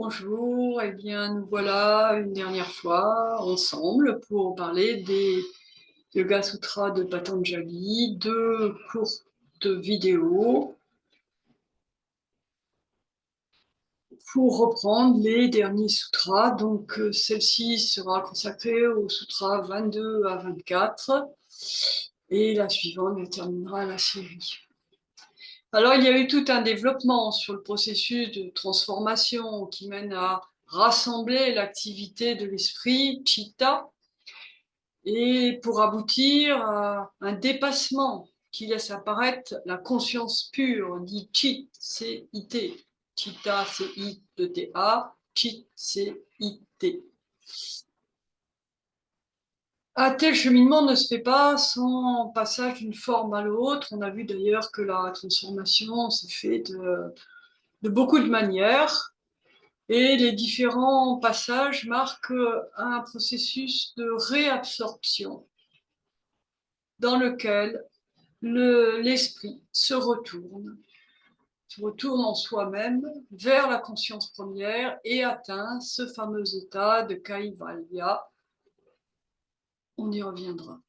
Bonjour, eh bien nous voilà une dernière fois ensemble pour parler des Yoga Sutras de Patanjali, deux courtes vidéos pour reprendre les derniers sutras. Donc celle-ci sera consacrée aux sutras 22 à 24 et la suivante terminera la série. Alors, il y a eu tout un développement sur le processus de transformation qui mène à rassembler l'activité de l'esprit, chitta, et pour aboutir à un dépassement qui laisse apparaître la conscience pure, dit chit, c'est it. Chitta, c'est I-T-A, chit, c'est it. Un tel cheminement ne se fait pas sans passage d'une forme à l'autre. On a vu d'ailleurs que la transformation se fait de beaucoup de manières, et les différents passages marquent un processus de réabsorption dans lequel l'esprit se retourne en soi-même vers la conscience première et atteint ce fameux état de Kaivalya. On y reviendra.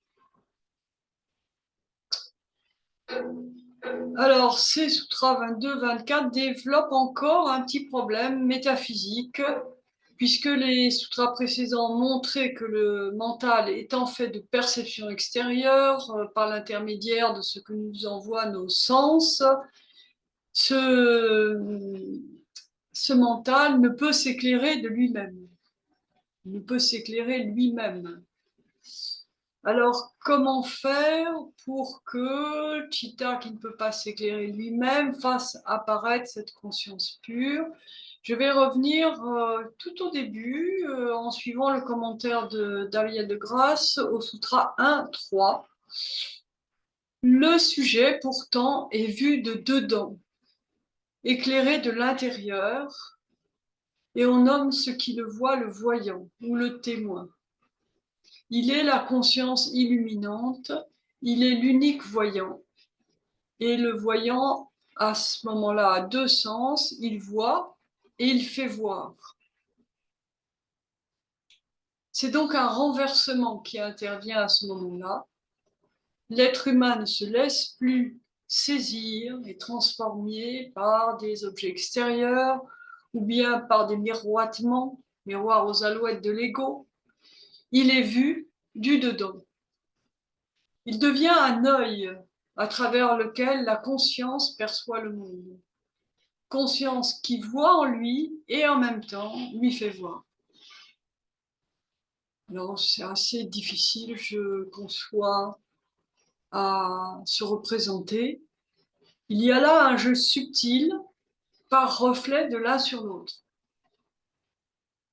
Alors, ces sutras 22-24 développent encore un petit problème métaphysique, puisque les sutras précédents montraient que le mental étant fait de perceptions extérieures, par l'intermédiaire de ce que nous envoient nos sens, ce mental ne peut s'éclairer de lui-même, ne peut s'éclairer lui-même. Alors, comment faire pour que Chitta, qui ne peut pas s'éclairer lui-même, fasse apparaître cette conscience pure? Je vais revenir tout au début, en suivant le commentaire d'Ariel de Grasse au Sutra 1.3. Le sujet, pourtant, est vu de dedans, éclairé de l'intérieur, et on nomme ce qui le voit le voyant ou le témoin. Il est la conscience illuminante, il est l'unique voyant. Et le voyant, à ce moment-là, a deux sens, il voit et il fait voir. C'est donc un renversement qui intervient à ce moment-là. L'être humain ne se laisse plus saisir et transformer par des objets extérieurs ou bien par des miroirs aux alouettes de l'ego. Il est vu du dedans. Il devient un œil à travers lequel la conscience perçoit le monde. Conscience qui voit en lui et en même temps lui fait voir. Alors c'est assez difficile, je conçois, à se représenter. Il y a là un jeu subtil par reflet de l'un sur l'autre.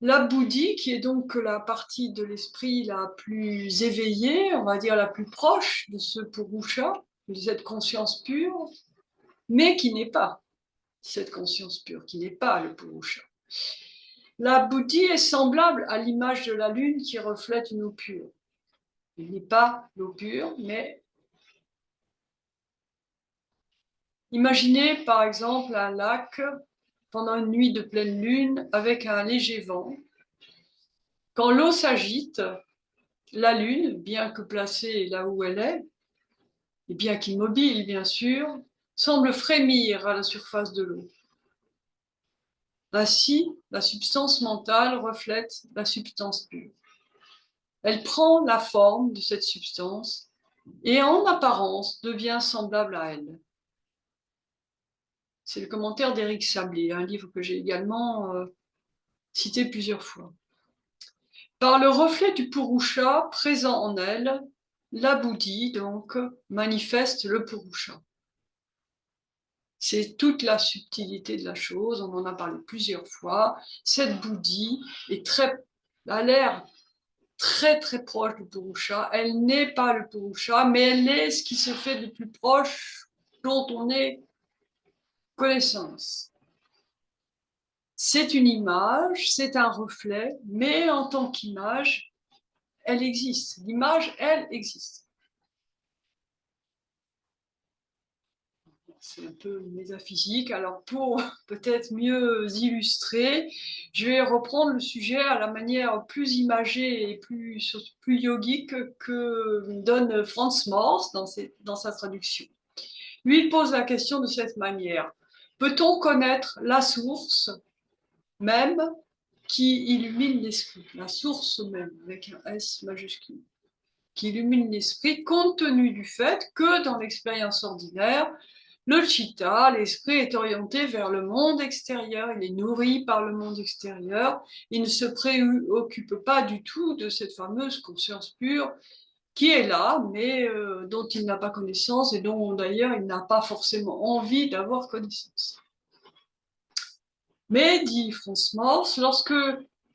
La bouddhi, qui est donc la partie de l'esprit la plus éveillée, on va dire la plus proche de ce purusha, de cette conscience pure, mais qui n'est pas cette conscience pure, qui n'est pas le purusha. La bouddhi est semblable à l'image de la lune qui reflète une eau pure. Il n'est pas l'eau pure, mais imaginez par exemple un lac pendant une nuit de pleine lune avec un léger vent. Quand l'eau s'agite, la lune, bien que placée là où elle est, et bien qu'immobile bien sûr, semble frémir à la surface de l'eau. Ainsi, la substance mentale reflète la substance pure. Elle prend la forme de cette substance et en apparence devient semblable à elle. C'est le commentaire d'Éric Sablé, un livre que j'ai également cité plusieurs fois. Par le reflet du Purusha présent en elle, la bouddhi, donc, manifeste le Purusha. C'est toute la subtilité de la chose, on en a parlé plusieurs fois. Cette bouddhi a l'air très très proche du Purusha. Elle n'est pas le Purusha, mais elle est ce qui se fait de plus proche dont on ait connaissance. C'est une image, c'est un reflet, mais en tant qu'image, elle existe. L'image, elle, existe. c'est un peu métaphysique. Alors pour peut-être mieux illustrer, je vais reprendre le sujet à la manière plus imagée et plus yogique que donne Franz Morse dans sa traduction. Lui, il pose la question de cette manière. Peut-on connaître la source même qui illumine l'esprit, la source même, avec un S majuscule, qui illumine l'esprit compte tenu du fait que dans l'expérience ordinaire, le chitta, l'esprit est orienté vers le monde extérieur, il est nourri par le monde extérieur, il ne se préoccupe pas du tout de cette fameuse conscience pure qui est là, mais dont il n'a pas connaissance et dont d'ailleurs il n'a pas forcément envie d'avoir connaissance. Mais, dit Franz Morse, lorsque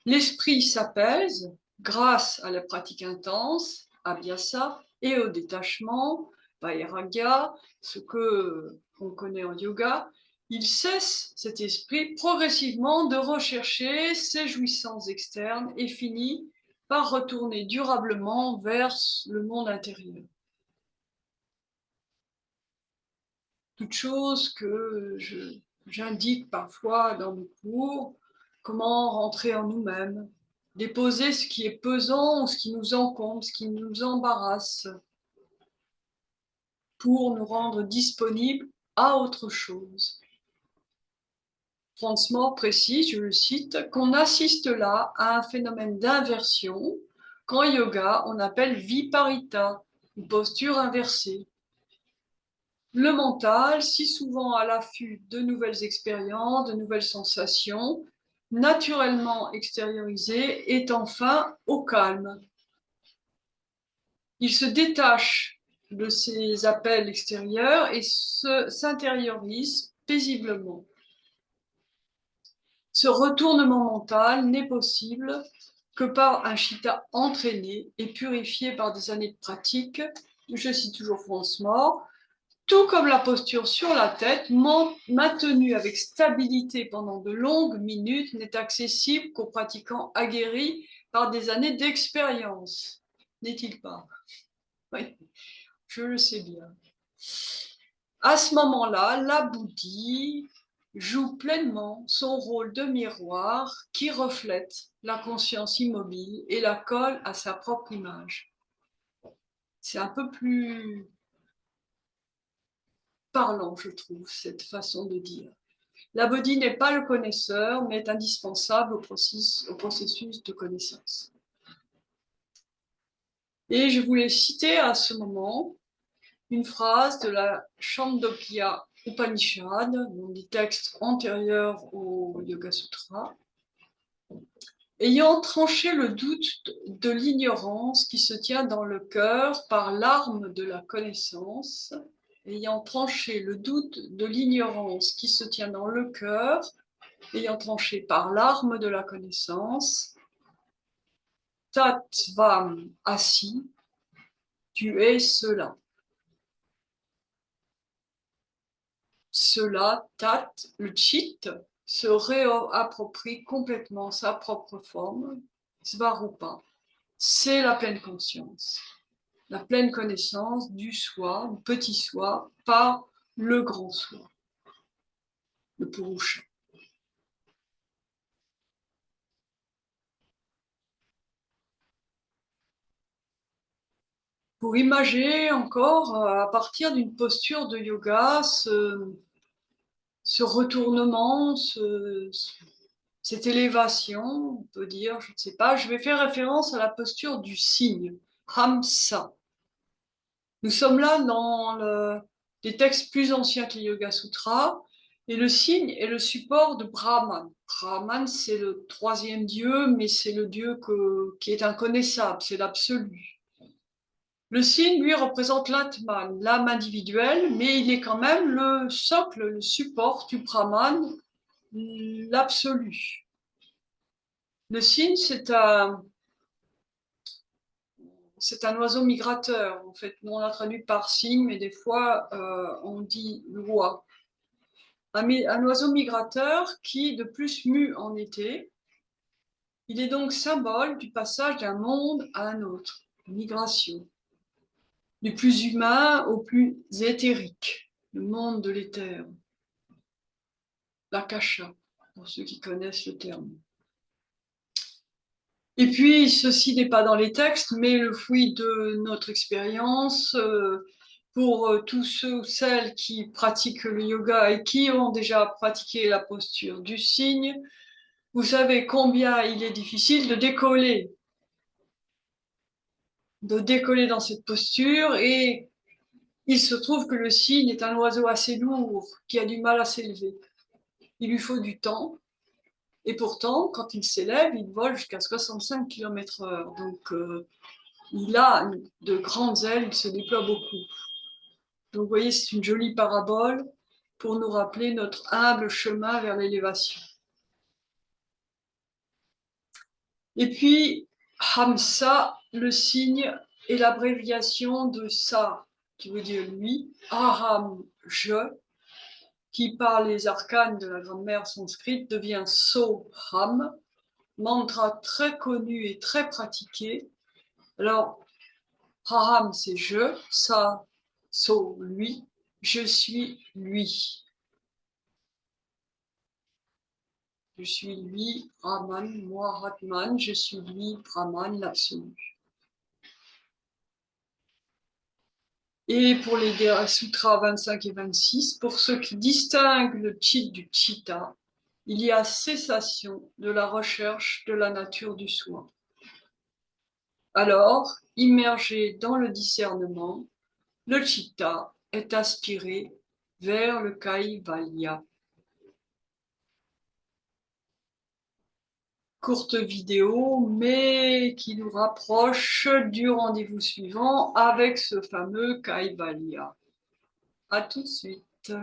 l'esprit s'apaise, grâce à la pratique intense, abhyasa, et au détachement, vairagya, ce que on connaît en yoga, il cesse, cet esprit, progressivement de rechercher ses jouissances externes et finit par retourner durablement vers le monde intérieur. Toute chose que j'indique parfois dans mes cours, comment rentrer en nous-mêmes, déposer ce qui est pesant ou ce qui nous encombre, ce qui nous embarrasse, pour nous rendre disponibles à autre chose. Franz Moore précise, je le cite, qu'on assiste là à un phénomène d'inversion qu'en yoga on appelle viparita, une posture inversée. Le mental, si souvent à l'affût de nouvelles expériences, de nouvelles sensations, naturellement extériorisées, est enfin au calme. Il se détache de ces appels extérieurs et s'intériorise paisiblement. Ce retournement mental n'est possible que par un chitta entraîné et purifié par des années de pratique, je cite toujours Franz Moore, tout comme la posture sur la tête, maintenue avec stabilité pendant de longues minutes, n'est accessible qu'aux pratiquants aguerris par des années d'expérience. N'est-il pas? Oui, je le sais bien. À ce moment-là, la bouddhi joue pleinement son rôle de miroir qui reflète la conscience immobile et la colle à sa propre image. C'est un peu plus parlant, je trouve, cette façon de dire. La bouddhi n'est pas le connaisseur, mais est indispensable au processus de connaissance. Et je voulais citer à ce moment une phrase de la Chandogya Upanishad, donc des textes antérieurs au Yoga Sutra. Ayant tranché le doute de l'ignorance qui se tient dans le cœur par l'arme de la connaissance, ayant tranché le doute de l'ignorance qui se tient dans le cœur, ayant tranché par l'arme de la connaissance, Tatvam assi, tu es cela. Cela, tat, le chit, se réapproprie complètement sa propre forme, svarupa. C'est la pleine conscience, la pleine connaissance du soi, du petit soi, par le grand soi, le purusha. Pour imager encore, à partir d'une posture de yoga, ce retournement, cette élévation, on peut dire, je ne sais pas, je vais faire référence à la posture du cygne, Hamsa. Nous sommes là dans des textes plus anciens que les Yoga Sutras, et le cygne est le support de Brahman. Brahman, c'est le troisième dieu, mais c'est le dieu qui est inconnaissable, c'est l'absolu. Le cygne, lui, représente l'Atman, l'âme individuelle, mais il est quand même le socle, le support du Brahman, l'absolu. Le cygne, c'est un oiseau migrateur, en fait. Nous, on l'a traduit par cygne, mais des fois, on dit loi. Un oiseau migrateur qui, de plus, mue en été. Il est donc symbole du passage d'un monde à un autre, migration, du plus humain au plus éthérique. le monde de l'éther, l'akasha, pour ceux qui connaissent le terme. Et puis, ceci n'est pas dans les textes, mais le fruit de notre expérience pour tous ceux ou celles qui pratiquent le yoga et qui ont déjà pratiqué la posture du cygne. Vous savez combien il est difficile de décoller dans cette posture, et il se trouve que le cygne est un oiseau assez lourd qui a du mal à s'élever. Il lui faut du temps. Et pourtant, quand il s'élève, il vole jusqu'à 65 km/h. Donc, il a de grandes ailes, il se déploie beaucoup. Donc, vous voyez, c'est une jolie parabole pour nous rappeler notre humble chemin vers l'élévation. Et puis, Hamsa, le signe, est l'abréviation de Sa, qui veut dire lui, Aham, je, qui par les arcanes de la grammaire sanskrite devient Soham, mantra très connu et très pratiqué. Alors, Aham, c'est je, Sa, So, lui, je suis lui. Je suis lui, Brahman, moi, Ratman, je suis lui, Brahman, l'absolu. Et pour les sutras 25 et 26, pour ceux qui distinguent le chit du chitta, il y a cessation de la recherche de la nature du soi. Alors, immergé dans le discernement, le chitta est aspiré vers le kaivalya. Courte vidéo, mais qui nous rapproche du rendez-vous suivant avec ce fameux kaivalya. À tout de suite.